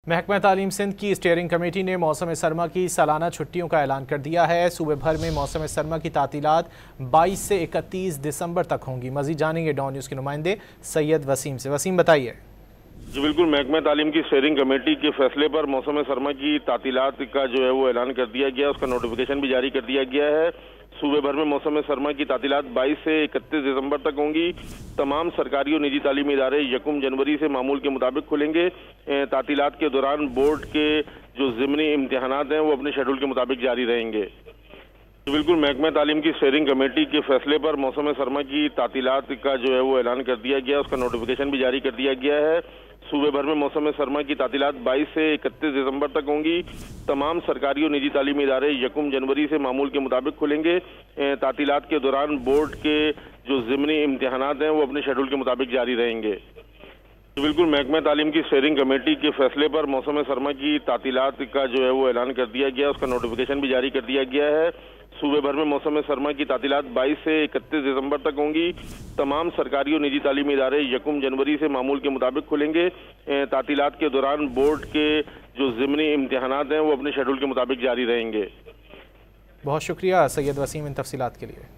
محکمہ تعلیم سندھ کی اسٹیئرنگ کمیٹی نے موسم سرما کی سالانہ چھٹیوں کا اعلان کر دیا ہے۔ صوبے بھر میں موسم سرما کی تعطیلات 22 سے 31 دسمبر تک ہوں گی۔ مزید جانیں گے ڈان نیوز کے نمائندے سید وسیم سے۔ وسیم بتائیے۔ جی بالکل، محکمہ تعلیم کی اسٹیئرنگ کمیٹی کے فیصلے پر موسم سرما کی تعطیلات کا جو ہے وہ اعلان کر دیا گیا، اس کا نوٹیفیکیشن بھی جاری کر دیا گیا ہے۔ صوبے بھر میں موسم سرما کی تعطیلات 22 سے 31 دسمبر تک ہوں گی۔ تمام سرکاری اور نجی تعلیمی ادارے 1 جنوری سے معمول کے مطابق کھلیں گے۔ تعطیلات کے دوران بورڈ کے جو ضمنی امتحانات ہیں وہ اپنے شیڈول کے مطابق جاری رہیں گے۔ بالکل، محکمہ تعلیم کی اسٹیئرنگ کمیٹی کے فیصلے پر موسم سرما کی تعطیلات کا جو ہے وہ اعلان کر دیا گیا، اس کا نوٹیفیکیشن بھی جاری کر دیا گیا ہے۔ صوبے بھر میں موسم سرما کی تعطیلات 22 سے 31 دسمبر تک ہوں گی۔ تمام سرکاری اور نجی تعلیمی ادارے 1 جنوری سے معمول کے مطابق کھلیں گے۔ تعطیلات کے دوران بورڈ کے جو ضمنی امتحانات ہیں وہ اپنے شیڈول کے مطابق جاری رہیں گے۔ بالکل، محکمہ تعلیم کی اسٹیئرنگ کمیٹی کے فیصلے پر موسم سرما کی تعطیلات کا جو ہے وہ اعلان کر دیا گیا، اس کا نوٹیفیکیشن بھی جاری کر دیا گیا ہے۔ صوبے بھر میں موسم سرما کی تعطیلات 22 سے 31 دسمبر تک ہوں گی۔ تمام سرکاری اور نجی تعلیمی ادارے 1 جنوری سے معمول کے مطابق کھلیں گے۔ تعطیلات کے دوران بورڈ کے جو ضمنی امتحانات ہیں وہ اپنے شیڈول کے مطابق جاری رہیں گے۔ بہت شکریہ سید وسیم ان تفصیلات کے لیے۔